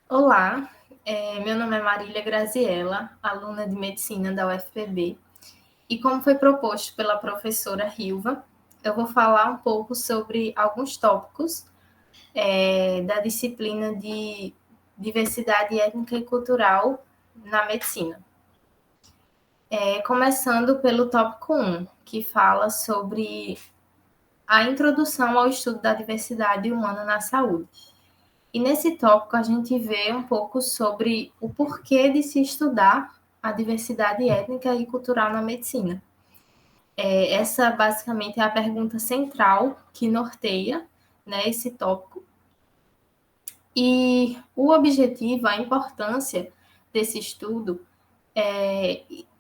Olá, meu nome é Marília Graziella, aluna de Medicina da UFPB, e como foi proposto pela professora Hilva, eu vou falar um pouco sobre alguns tópicos da disciplina de Diversidade Étnica e Cultural na Medicina. Começando pelo tópico 1, que fala sobre a introdução ao estudo da diversidade humana na saúde. E nesse tópico a gente vê um pouco sobre o porquê de se estudar a diversidade étnica e cultural na medicina. Essa basicamente é a pergunta central que norteia, né, esse tópico. E o objetivo, a importância desse estudo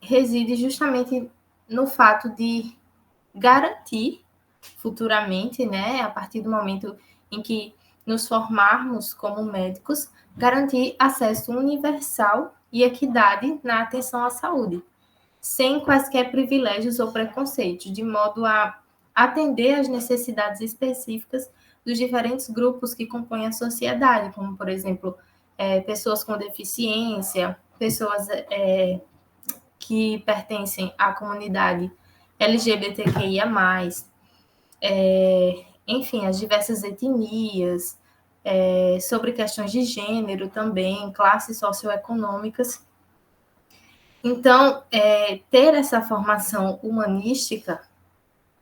reside justamente no fato de garantir futuramente, né, a partir do momento em que nos formarmos como médicos, garantir acesso universal e equidade na atenção à saúde, sem quaisquer privilégios ou preconceitos, de modo a atender às necessidades específicas dos diferentes grupos que compõem a sociedade, como, por exemplo, pessoas com deficiência, pessoas que pertencem à comunidade LGBTQIA+, enfim, as diversas etnias, sobre questões de gênero também, classes socioeconômicas. Então, ter essa formação humanística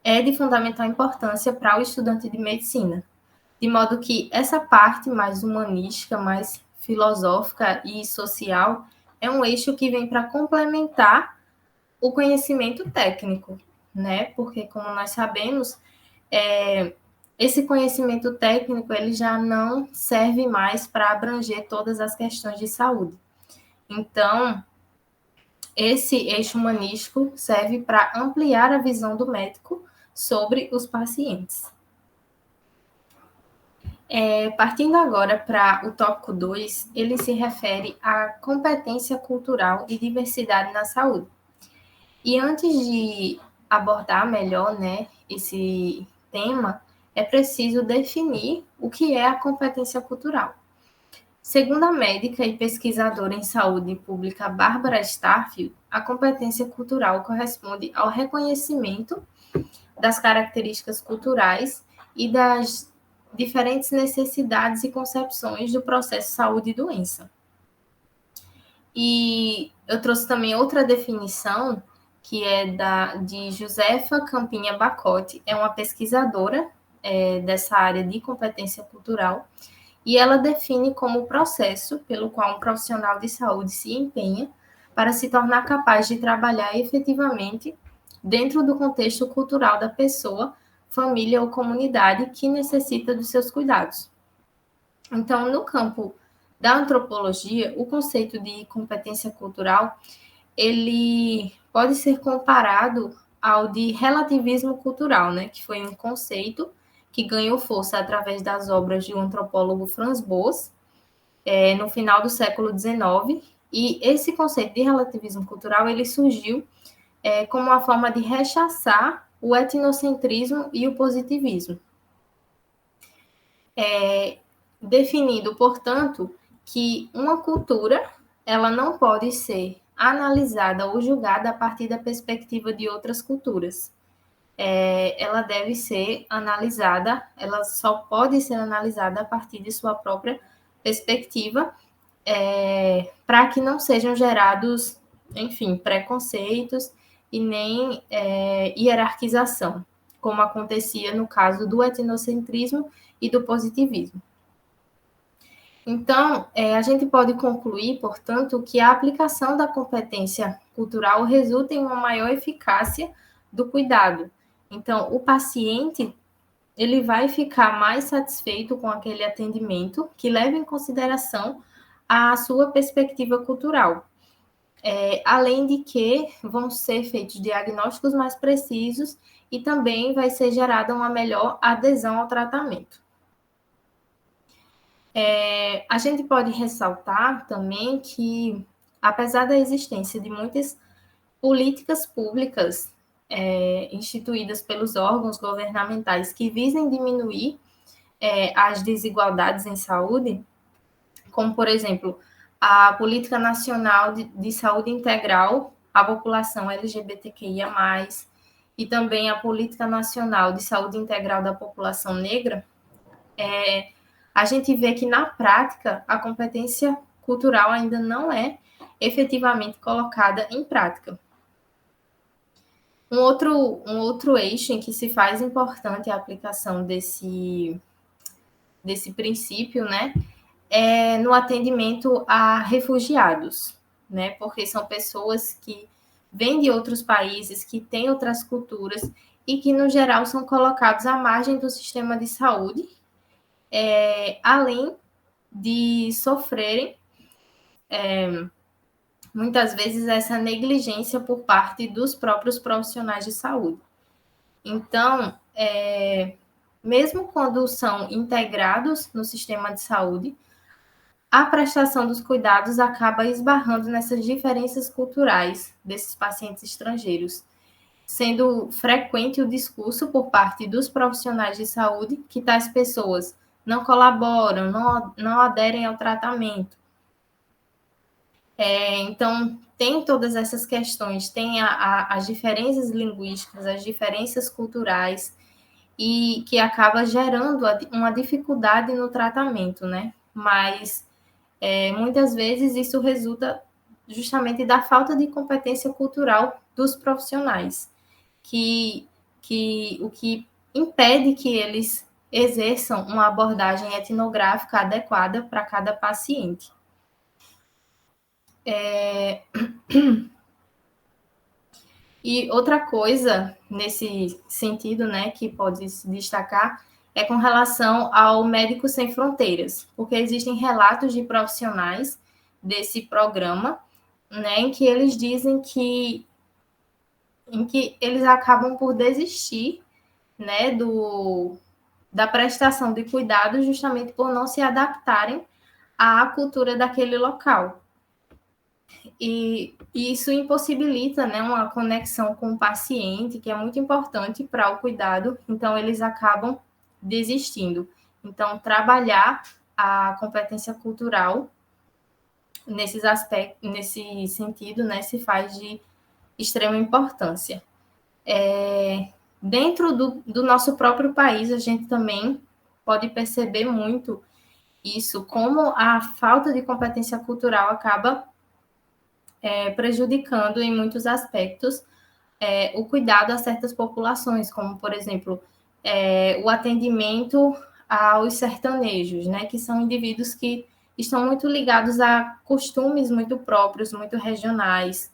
é de fundamental importância para o estudante de medicina, de modo que essa parte mais humanística, mais filosófica e social, é um eixo que vem para complementar o conhecimento técnico, né? Porque, como nós sabemos, esse conhecimento técnico ele já não serve mais para abranger todas as questões de saúde. Então, esse eixo humanístico serve para ampliar a visão do médico sobre os pacientes. Partindo agora para o tópico 2, ele se refere à competência cultural e diversidade na saúde. E antes de abordar melhor, né, esse tema, é preciso definir o que é a competência cultural. Segundo a médica e pesquisadora em saúde pública Bárbara Starfield, a competência cultural corresponde ao reconhecimento das características culturais e das diferentes necessidades e concepções do processo saúde e doença. E eu trouxe também outra definição, que é de Josefa Campinha Bacote, é uma pesquisadora dessa área de competência cultural, e ela define como o processo pelo qual um profissional de saúde se empenha para se tornar capaz de trabalhar efetivamente dentro do contexto cultural da pessoa, família ou comunidade que necessita dos seus cuidados. Então, no campo da antropologia, o conceito de competência cultural, ele pode ser comparado ao de relativismo cultural, né, que foi um conceito que ganhou força através das obras do antropólogo Franz Boas, no final do século XIX, e esse conceito de relativismo cultural, ele surgiu como uma forma de rechaçar o etnocentrismo e o positivismo. Definindo, portanto, que uma cultura ela não pode ser analisada ou julgada a partir da perspectiva de outras culturas. Ela deve ser analisada, ela só pode ser analisada a partir de sua própria perspectiva, para que não sejam gerados, enfim, preconceitos e nem hierarquização, como acontecia no caso do etnocentrismo e do positivismo. Então, a gente pode concluir, portanto, que a aplicação da competência cultural resulta em uma maior eficácia do cuidado. Então, o paciente ele vai ficar mais satisfeito com aquele atendimento que leva em consideração a sua perspectiva cultural. Além de que vão ser feitos diagnósticos mais precisos e também vai ser gerada uma melhor adesão ao tratamento. A gente pode ressaltar também que, apesar da existência de muitas políticas públicas instituídas pelos órgãos governamentais que visem diminuir as desigualdades em saúde, como, por exemplo, a Política Nacional de Saúde Integral à População LGBTQIA+, e também a Política Nacional de Saúde Integral da População Negra, a gente vê que, na prática, a competência cultural ainda não é efetivamente colocada em prática. Um outro eixo em que se faz importante a aplicação desse princípio, né, é no atendimento a refugiados, né, porque são pessoas que vêm de outros países, que têm outras culturas e que, no geral, são colocados à margem do sistema de saúde, além de sofrerem, muitas vezes, essa negligência por parte dos próprios profissionais de saúde. Então, mesmo quando são integrados no sistema de saúde, a prestação dos cuidados acaba esbarrando nessas diferenças culturais desses pacientes estrangeiros, sendo frequente o discurso por parte dos profissionais de saúde que tais pessoas não colaboram, não aderem ao tratamento. Então, tem todas essas questões, tem as diferenças linguísticas, as diferenças culturais, e que acaba gerando uma dificuldade no tratamento, né? Mas, muitas vezes, isso resulta justamente da falta de competência cultural dos profissionais, o que impede que eles exerçam uma abordagem etnográfica adequada para cada paciente. E outra coisa nesse sentido, né, que pode se destacar, é com relação ao Médicos Sem Fronteiras, porque existem relatos de profissionais desse programa, né, em que eles dizem que eles acabam por desistir, né, da prestação de cuidados justamente por não se adaptarem à cultura daquele local. E isso impossibilita, né, uma conexão com o paciente, que é muito importante para o cuidado, então eles acabam desistindo. Então, trabalhar a competência cultural nesses aspectos, nesse sentido, né, se faz de extrema importância. Dentro do nosso próprio país, a gente também pode perceber muito isso, como a falta de competência cultural acaba prejudicando em muitos aspectos o cuidado a certas populações, como, por exemplo, o atendimento aos sertanejos, né, que são indivíduos que estão muito ligados a costumes muito próprios, muito regionais,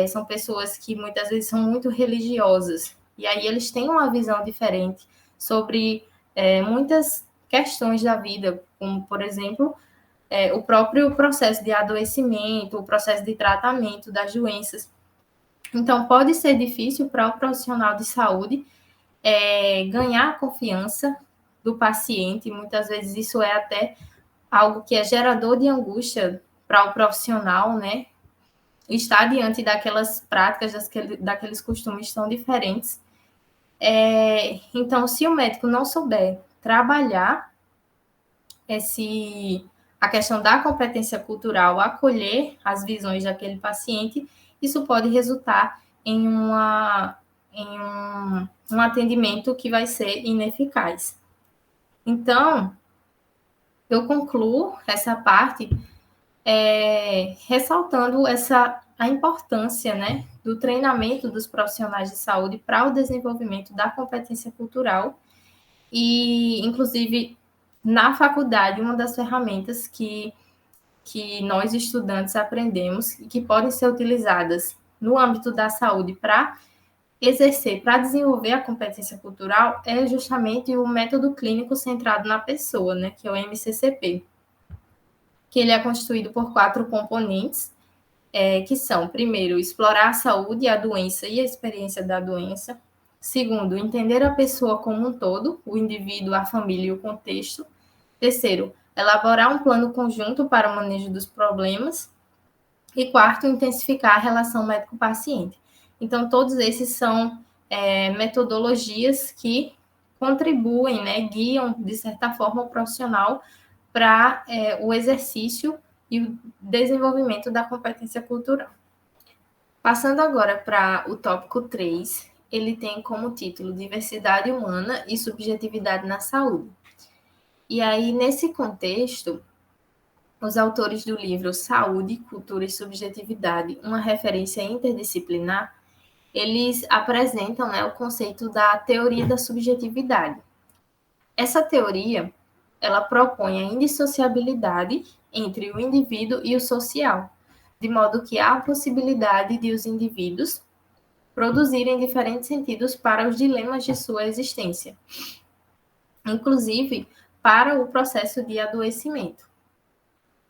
são pessoas que muitas vezes são muito religiosas, e aí eles têm uma visão diferente sobre muitas questões da vida, como, por exemplo, o próprio processo de adoecimento, o processo de tratamento das doenças. Então, pode ser difícil para o profissional de saúde ganhar a confiança do paciente, muitas vezes isso é até algo que é gerador de angústia para o profissional, né? Estar diante daquelas práticas, daqueles costumes tão diferentes. Então, se o médico não souber trabalhar a questão da competência cultural, acolher as visões daquele paciente, isso pode resultar em um atendimento que vai ser ineficaz. Então, eu concluo essa parte ressaltando a importância, né, do treinamento dos profissionais de saúde para o desenvolvimento da competência cultural e, inclusive, na faculdade, uma das ferramentas que nós estudantes aprendemos e que podem ser utilizadas no âmbito da saúde para desenvolver a competência cultural é justamente o método clínico centrado na pessoa, né, que é o MCCP, que ele é constituído por 4 componentes, que são, primeiro, explorar a saúde, a doença e a experiência da doença. Segundo, entender a pessoa como um todo, o indivíduo, a família e o contexto. Terceiro, elaborar um plano conjunto para o manejo dos problemas. E quarto, intensificar a relação médico-paciente. Então, todos esses são metodologias que contribuem, né, guiam, de certa forma, o profissional para o exercício e o desenvolvimento da competência cultural. Passando agora para o tópico 3, ele tem como título Diversidade Humana e Subjetividade na Saúde. E aí, nesse contexto, os autores do livro Saúde, Cultura e Subjetividade, uma referência interdisciplinar, eles apresentam, né, o conceito da teoria da subjetividade. Essa teoria, ela propõe a indissociabilidade entre o indivíduo e o social, de modo que há a possibilidade de os indivíduos produzirem diferentes sentidos para os dilemas de sua existência, inclusive para o processo de adoecimento.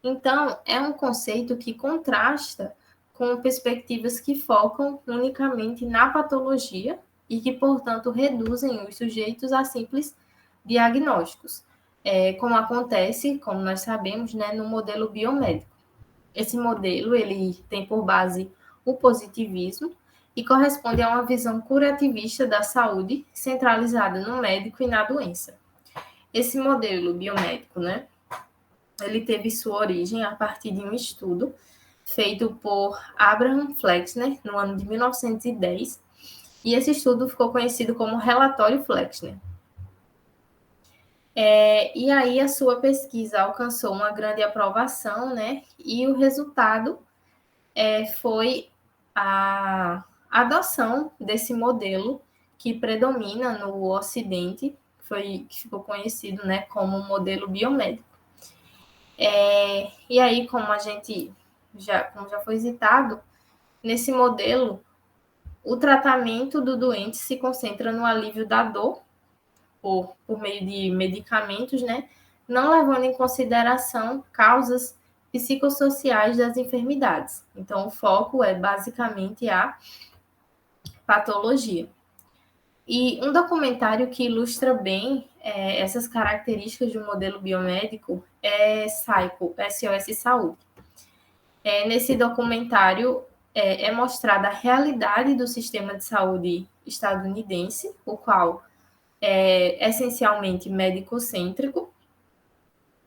Então, é um conceito que contrasta com perspectivas que focam unicamente na patologia e que, portanto, reduzem os sujeitos a simples diagnósticos, como acontece, como nós sabemos, né, no modelo biomédico. Esse modelo ele tem por base o positivismo e corresponde a uma visão curativista da saúde centralizada no médico e na doença. Esse modelo biomédico, né, ele teve sua origem a partir de um estudo feito por Abraham Flexner no ano de 1910, e esse estudo ficou conhecido como Relatório Flexner. E aí a sua pesquisa alcançou uma grande aprovação, né? E o resultado foi a adoção desse modelo que predomina no Ocidente, que ficou conhecido, né, como modelo biomédico. E aí, como já foi citado, nesse modelo, o tratamento do doente se concentra no alívio da dor por meio de medicamentos, né? Não levando em consideração causas psicossociais das enfermidades. Então, o foco é basicamente a patologia. E um documentário que ilustra bem essas características de um modelo biomédico é Psycho, SOS Saúde. Nesse documentário é mostrada a realidade do sistema de saúde estadunidense, o qual é essencialmente médico-cêntrico,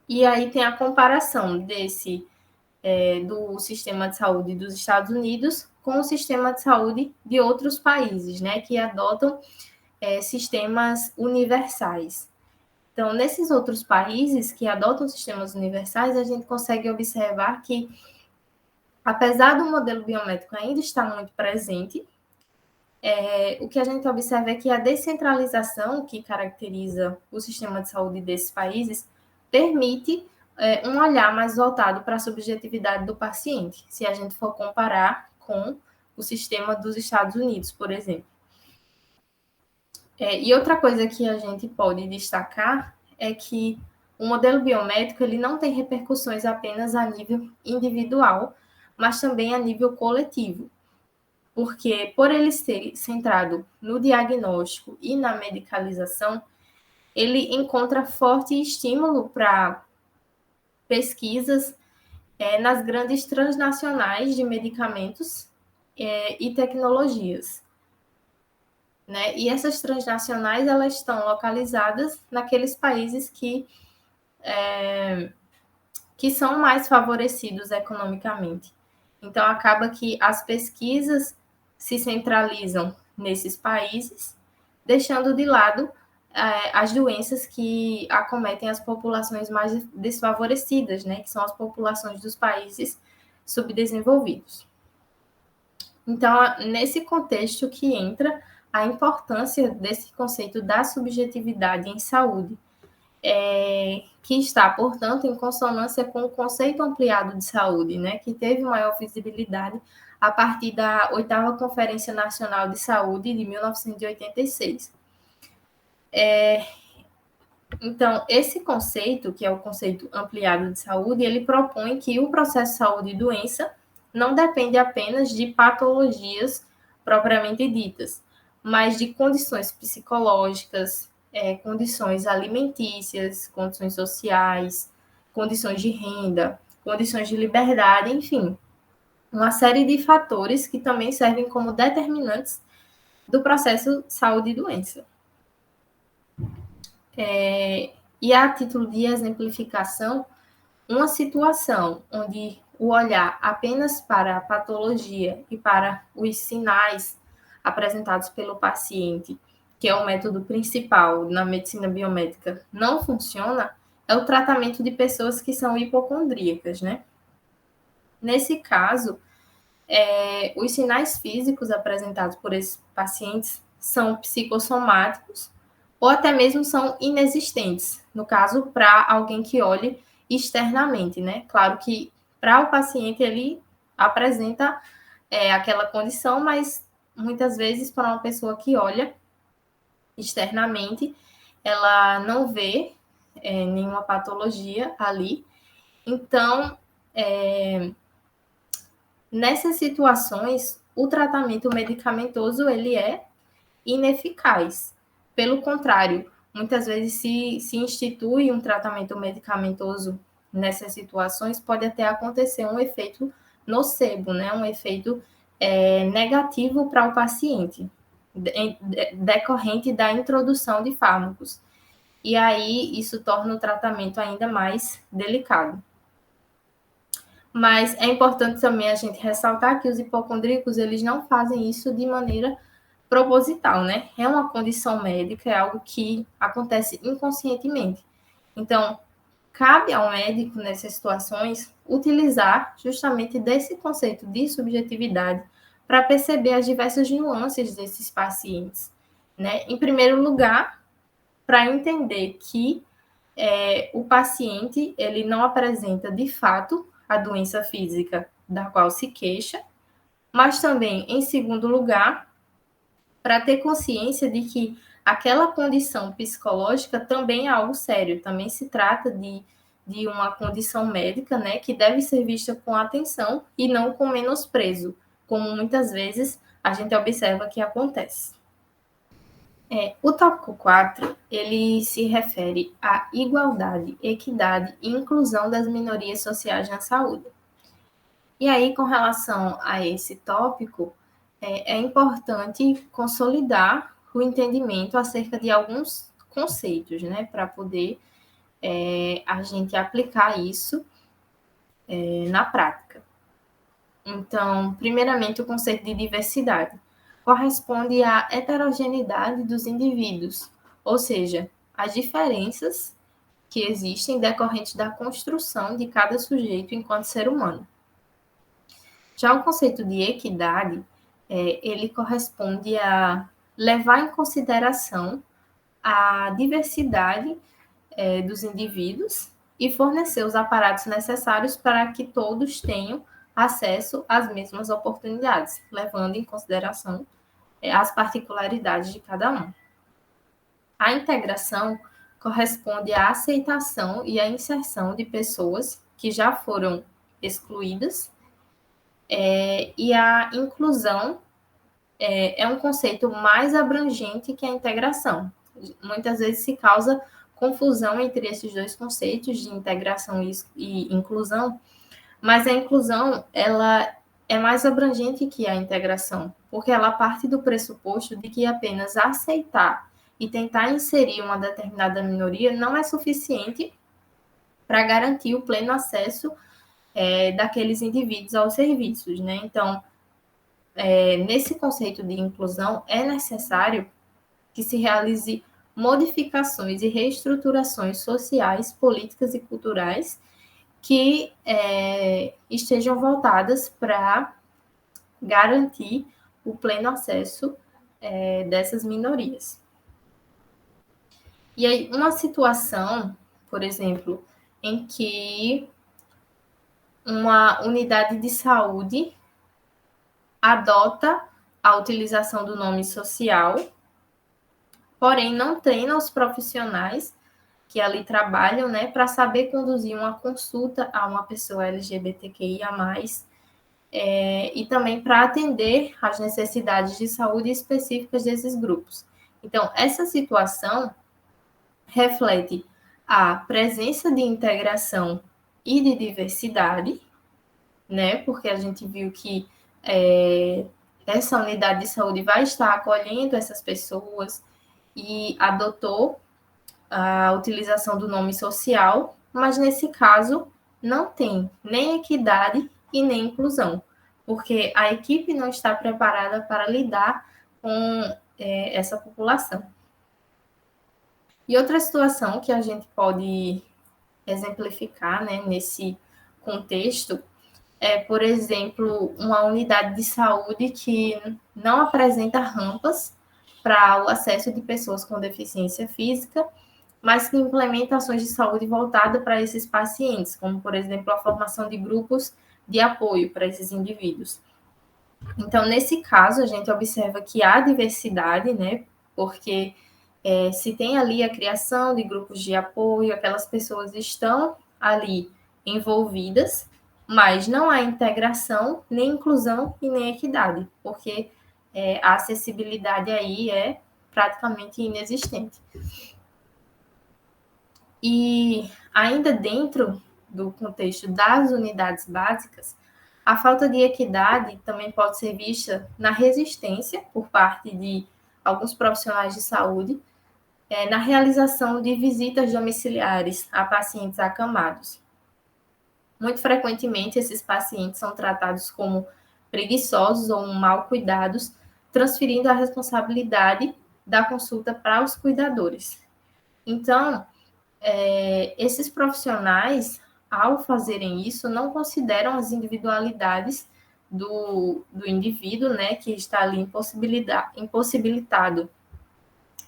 e aí tem a comparação do sistema de saúde dos Estados Unidos com o sistema de saúde de outros países, né, que adotam sistemas universais. Então, nesses outros países que adotam sistemas universais, a gente consegue observar que, apesar do modelo biomédico ainda estar muito presente, o que a gente observa é que a descentralização que caracteriza o sistema de saúde desses países permite um olhar mais voltado para a subjetividade do paciente, se a gente for comparar com o sistema dos Estados Unidos, por exemplo. E outra coisa que a gente pode destacar é que o modelo biomédico ele não tem repercussões apenas a nível individual, mas também a nível coletivo. Porque, por ele ser centrado no diagnóstico e na medicalização, ele encontra forte estímulo para pesquisas nas grandes transnacionais de medicamentos e tecnologias. Né? E essas transnacionais elas estão localizadas naqueles países que são mais favorecidos economicamente. Então, acaba que as pesquisas se centralizam nesses países, deixando de lado as doenças que acometem as populações mais desfavorecidas, né, que são as populações dos países subdesenvolvidos. Então, nesse contexto que entra a importância desse conceito da subjetividade em saúde, que está, portanto, em consonância com o conceito ampliado de saúde, né, que teve maior visibilidade a partir da 8ª Conferência Nacional de Saúde de 1986. Então, esse conceito, que é o conceito ampliado de saúde, ele propõe que o processo de saúde e doença não depende apenas de patologias propriamente ditas, mas de condições psicológicas, condições alimentícias, condições sociais, condições de renda, condições de liberdade, enfim, uma série de fatores que também servem como determinantes do processo saúde e doença. E a título de exemplificação, uma situação onde o olhar apenas para a patologia e para os sinais apresentados pelo paciente, que é o método principal na medicina biomédica, não funciona, é o tratamento de pessoas que são hipocondríacas, né? Nesse caso, os sinais físicos apresentados por esses pacientes são psicossomáticos ou até mesmo são inexistentes, no caso, para alguém que olhe externamente, né? Claro que para o paciente ele apresenta aquela condição, mas muitas vezes para uma pessoa que olha externamente, ela não vê nenhuma patologia ali. Então, nessas situações, o tratamento medicamentoso ele é ineficaz. Pelo contrário, muitas vezes se institui um tratamento medicamentoso nessas situações, pode até acontecer um efeito nocebo, né? Um efeito negativo para o paciente, decorrente da introdução de fármacos. E aí isso torna o tratamento ainda mais delicado. Mas é importante também a gente ressaltar que os hipocondríacos, eles não fazem isso de maneira proposital, né? É uma condição médica, é algo que acontece inconscientemente. Então, cabe ao médico, nessas situações, utilizar justamente desse conceito de subjetividade para perceber as diversas nuances desses pacientes, né? Em primeiro lugar, para entender que o paciente ele não apresenta de fato a doença física da qual se queixa, mas também, em segundo lugar, para ter consciência de que aquela condição psicológica também é algo sério, também se trata de uma condição médica, né, que deve ser vista com atenção e não com menosprezo, como muitas vezes a gente observa que acontece. O tópico 4, ele se refere à igualdade, equidade e inclusão das minorias sociais na saúde. E aí, com relação a esse tópico, é importante consolidar o entendimento acerca de alguns conceitos, né, para poder a gente aplicar isso na prática. Então, primeiramente, o conceito de diversidade corresponde à heterogeneidade dos indivíduos, ou seja, as diferenças que existem decorrentes da construção de cada sujeito enquanto ser humano. Já o conceito de equidade, ele corresponde a levar em consideração a diversidade dos indivíduos e fornecer os aparatos necessários para que todos tenham acesso às mesmas oportunidades, levando em consideração as particularidades de cada um. A integração corresponde à aceitação e à inserção de pessoas que já foram excluídas, e a inclusão é um conceito mais abrangente que a integração. Muitas vezes se causa confusão entre esses dois conceitos de integração e inclusão, mas a inclusão ela é mais abrangente que a integração, porque ela parte do pressuposto de que apenas aceitar e tentar inserir uma determinada minoria não é suficiente para garantir o pleno acesso daqueles indivíduos aos serviços, né? Então, nesse conceito de inclusão, é necessário que se realize modificações e reestruturações sociais, políticas e culturais que estejam voltadas para garantir o pleno acesso dessas minorias. E aí, uma situação, por exemplo, em que uma unidade de saúde adota a utilização do nome social, porém não treina os profissionais que ali trabalham, né, para saber conduzir uma consulta a uma pessoa LGBTQIA+, e também para atender às necessidades de saúde específicas desses grupos. Então, essa situação reflete a presença de integração e de diversidade, né, porque a gente viu que essa unidade de saúde vai estar acolhendo essas pessoas e adotou a utilização do nome social, mas nesse caso não tem nem equidade e nem inclusão, porque a equipe não está preparada para lidar com essa população. E outra situação que a gente pode exemplificar, né, nesse contexto é, por exemplo, uma unidade de saúde que não apresenta rampas para o acesso de pessoas com deficiência física, mas que implementa ações de saúde voltada para esses pacientes, como, por exemplo, a formação de grupos de apoio para esses indivíduos. Então, nesse caso, a gente observa que há diversidade, né? Porque se tem ali a criação de grupos de apoio, aquelas pessoas estão ali envolvidas, mas não há integração, nem inclusão e nem equidade, porque a acessibilidade aí é praticamente inexistente. E ainda dentro do contexto das unidades básicas, a falta de equidade também pode ser vista na resistência por parte de alguns profissionais de saúde na realização de visitas domiciliares a pacientes acamados. Muito frequentemente, esses pacientes são tratados como preguiçosos ou mal cuidados, transferindo a responsabilidade da consulta para os cuidadores. Então, esses profissionais, ao fazerem isso, não consideram as individualidades do indivíduo, né, que está ali impossibilitado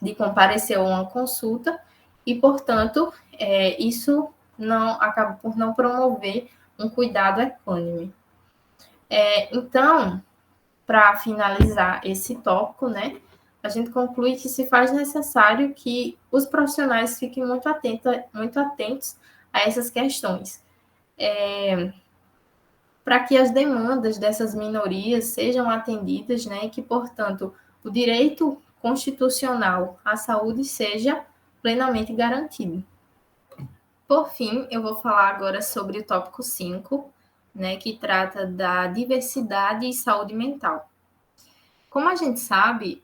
de comparecer a uma consulta e, portanto, isso não acaba por não promover um cuidado equânime. Então, para finalizar esse tópico, né, a gente conclui que se faz necessário que os profissionais fiquem muito atentos a essas questões, para que as demandas dessas minorias sejam atendidas, né, e que, portanto, o direito constitucional à saúde seja plenamente garantido. Por fim, eu vou falar agora sobre o tópico 5, né, que trata da diversidade e saúde mental. Como a gente sabe,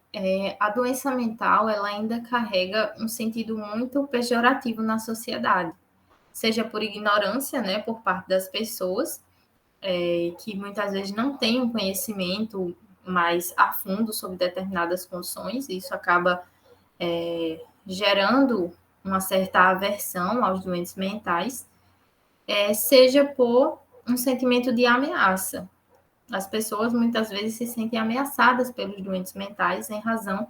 a doença mental ela ainda carrega um sentido muito pejorativo na sociedade, seja por ignorância, né, por parte das pessoas, que muitas vezes não têm um conhecimento mais a fundo sobre determinadas condições, e isso acaba gerando uma certa aversão aos doentes mentais, seja por um sentimento de ameaça. As pessoas muitas vezes se sentem ameaçadas pelos doentes mentais em razão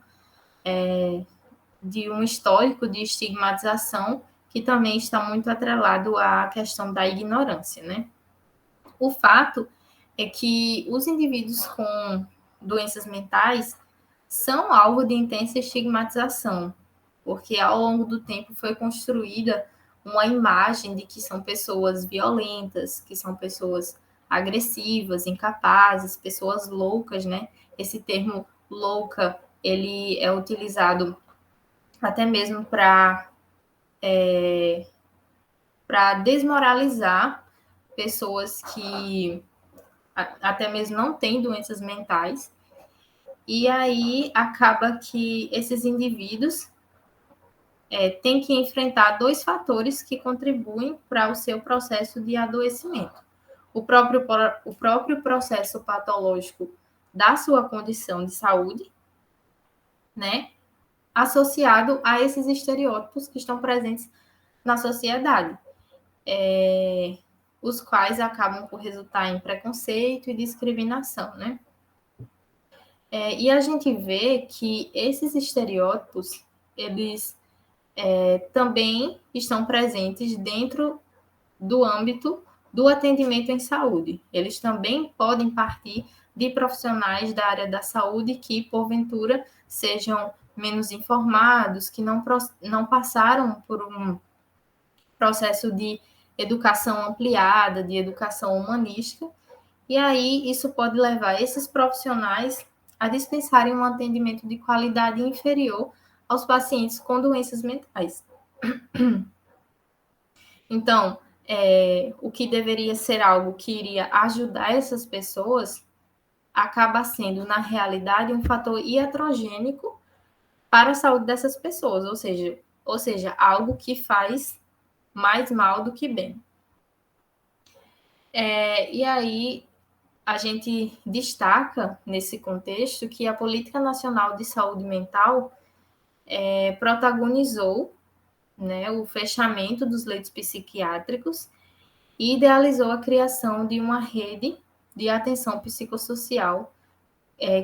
de um histórico de estigmatização que também está muito atrelado à questão da ignorância, né? O fato é que os indivíduos com doenças mentais são alvo de intensa estigmatização, porque ao longo do tempo foi construída uma imagem de que são pessoas violentas, que são pessoas agressivas, incapazes, pessoas loucas, né? Esse termo louca, ele é utilizado até mesmo para desmoralizar pessoas que até mesmo não têm doenças mentais. E aí acaba que esses indivíduos têm que enfrentar dois fatores que contribuem para o seu processo de adoecimento. O próprio processo patológico da sua condição de saúde, né? Associado a esses estereótipos que estão presentes na sociedade, os quais acabam por resultar em preconceito e discriminação, né? E a gente vê que esses estereótipos, eles também estão presentes dentro do âmbito do atendimento em saúde. Eles também podem partir de profissionais da área da saúde que, porventura, sejam menos informados, que não passaram por um processo de educação ampliada, de educação humanística, e aí isso pode levar esses profissionais a dispensarem um atendimento de qualidade inferior aos pacientes com doenças mentais. Então, o que deveria ser algo que iria ajudar essas pessoas acaba sendo, na realidade, um fator iatrogênico para a saúde dessas pessoas, ou seja, ou seja, algo que faz mais mal do que bem. E aí a gente destaca nesse contexto que a Política Nacional de Saúde Mental protagonizou, né, o fechamento dos leitos psiquiátricos e idealizou a criação de uma rede de atenção psicossocial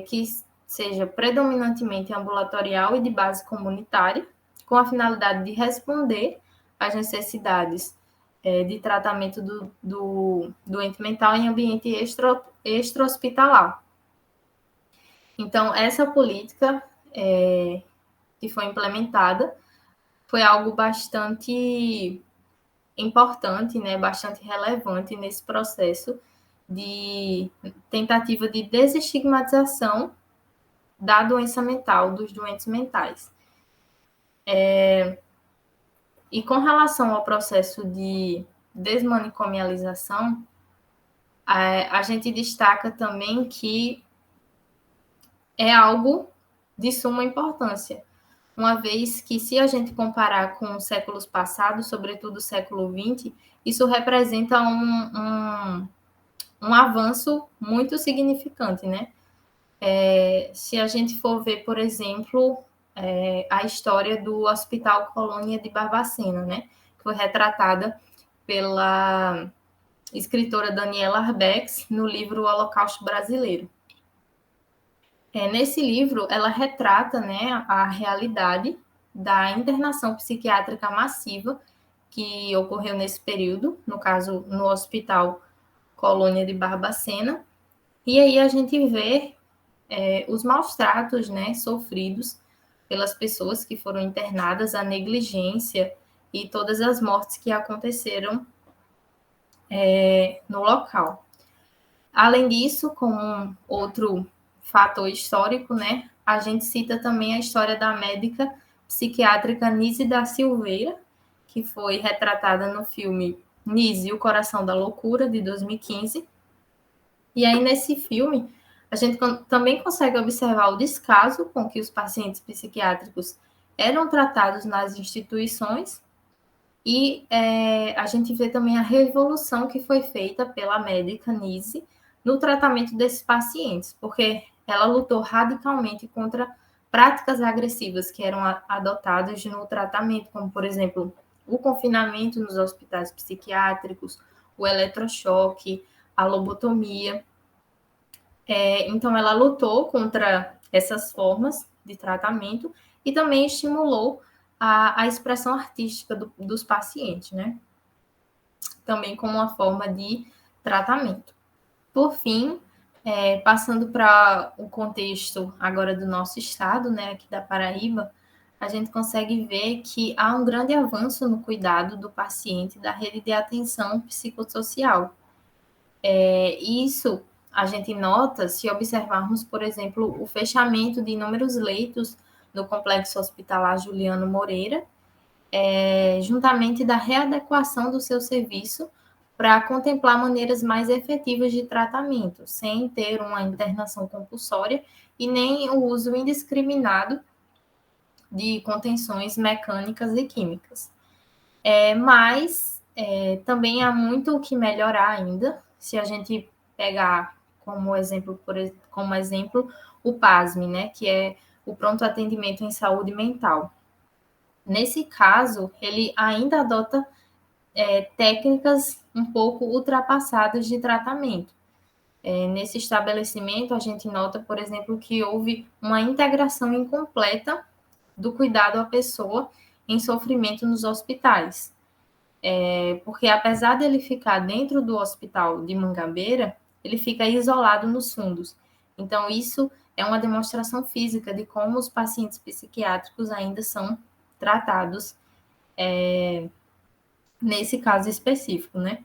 que seja predominantemente ambulatorial e de base comunitária, com a finalidade de responder às necessidades de tratamento do doente mental em ambiente extra-hospitalar. Então, essa política que foi implementada foi algo bastante importante, né, bastante relevante nesse processo de tentativa de desestigmatização da doença mental, dos doentes mentais. E com relação ao processo de desmanicomialização, a gente destaca também que é algo de suma importância, uma vez que, se a gente comparar com os séculos passados, sobretudo o século XX, isso representa um avanço muito significante, né? Se a gente for ver, por exemplo, a história do Hospital Colônia de Barbacena, né? Que foi retratada pela escritora Daniela Arbex no livro O Holocausto Brasileiro. Nesse livro, ela retrata, né, a realidade da internação psiquiátrica massiva que ocorreu nesse período, no caso, no Hospital Colônia de Barbacena. E aí a gente vê os maus tratos, né, sofridos pelas pessoas que foram internadas, a negligência e todas as mortes que aconteceram no local. Além disso, como outro fator histórico, né, a gente cita também a história da médica psiquiátrica Nise da Silveira, que foi retratada no filme Nise, o Coração da Loucura, de 2015. E aí, nesse filme, a gente também consegue observar o descaso com que os pacientes psiquiátricos eram tratados nas instituições e a gente vê também a revolução que foi feita pela médica Nise no tratamento desses pacientes, porque ela lutou radicalmente contra práticas agressivas que eram adotadas no tratamento, como, por exemplo, o confinamento nos hospitais psiquiátricos, o eletrochoque, a lobotomia. Então, ela lutou contra essas formas de tratamento e também estimulou a expressão artística dos pacientes, né? Também como uma forma de tratamento. Por fim, passando para o contexto agora do nosso estado, né, aqui da Paraíba, a gente consegue ver que há um grande avanço no cuidado do paciente da rede de atenção psicossocial. Isso a gente nota se observarmos, por exemplo, o fechamento de inúmeros leitos no Complexo Hospitalar Juliano Moreira, juntamente da readequação do seu serviço para contemplar maneiras mais efetivas de tratamento, sem ter uma internação compulsória e nem o uso indiscriminado de contenções mecânicas e químicas. Mas também há muito o que melhorar ainda, se a gente pegar como exemplo, o PASME, né, que é o pronto atendimento em saúde mental. Nesse caso, ele ainda adota técnicas um pouco ultrapassadas de tratamento. Nesse estabelecimento, a gente nota, por exemplo, que houve uma integração incompleta do cuidado à pessoa em sofrimento nos hospitais. Porque apesar dele ficar dentro do hospital de Mangabeira, ele fica isolado nos fundos. Então, isso é uma demonstração física de como os pacientes psiquiátricos ainda são tratados nesse caso específico, né?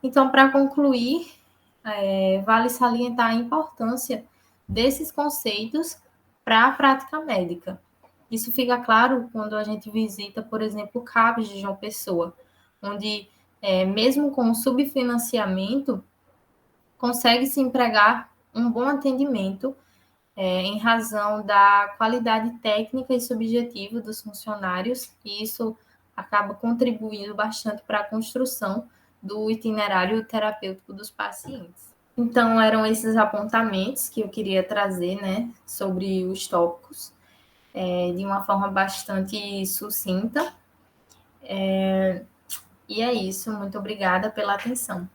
Então, para concluir, vale salientar a importância desses conceitos para a prática médica. Isso fica claro quando a gente visita, por exemplo, o CAPS de João Pessoa, onde, mesmo com o subfinanciamento, consegue-se empregar um bom atendimento em razão da qualidade técnica e subjetiva dos funcionários, e isso acaba contribuindo bastante para a construção do itinerário terapêutico dos pacientes. Então, eram esses apontamentos que eu queria trazer, né, sobre os tópicos, de uma forma bastante sucinta. E é isso, muito obrigada pela atenção.